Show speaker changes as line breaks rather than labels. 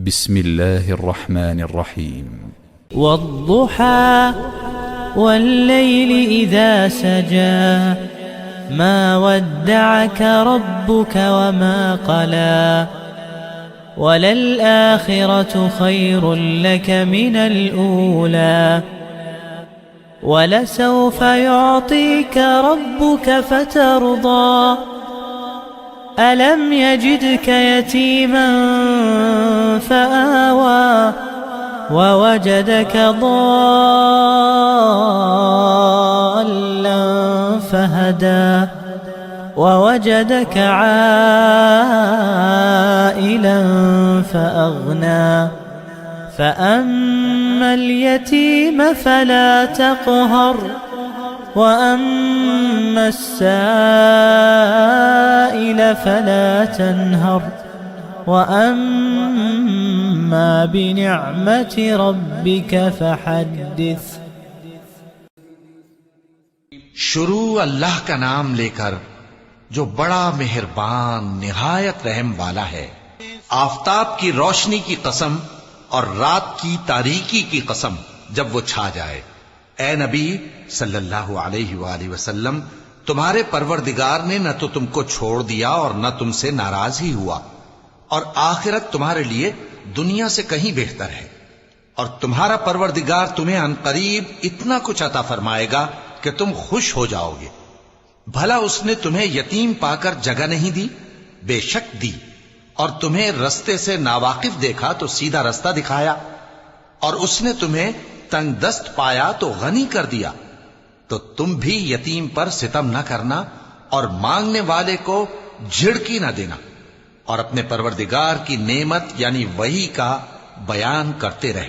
بسم الله الرحمن الرحيم.
والضحى والليل إذا سجى ما ودعك ربك وما قلى وللآخرة خير لك من الأولى ولسوف يعطيك ربك فترضى ألم يجدك يتيما فآوى ووجدك ضالا فهدى ووجدك عائلا فأغنى فأما اليتيم فلا تقهر وأما السائل فلا تنهر وأما بنعمة ربك فحدث.
شروع اللہ کا نام لے کر جو بڑا مہربان نہایت رحم والا ہے. آفتاب کی روشنی کی قسم اور رات کی تاریکی کی قسم جب وہ چھا جائے. اے نبی صلی اللہ علیہ وآلہ وسلم، تمہارے پروردگار نے نہ تو تم کو چھوڑ دیا اور نہ تم سے ناراض ہی ہوا، اور آخرت تمہارے لیے دنیا سے کہیں بہتر ہے، اور تمہارا پروردگار تمہیں عنقریب اتنا کچھ عطا فرمائے گا کہ تم خوش ہو جاؤ گے. بھلا اس نے تمہیں یتیم پا کر جگہ نہیں دی؟ بے شک دی. اور تمہیں رستے سے ناواقف دیکھا تو سیدھا رستہ دکھایا، اور اس نے تمہیں تنگ دست پایا تو غنی کر دیا. تو تم بھی یتیم پر ستم نہ کرنا اور مانگنے والے کو جھڑکی نہ دینا، اور اپنے پروردگار کی نعمت یعنی وحی کا بیان کرتے رہے.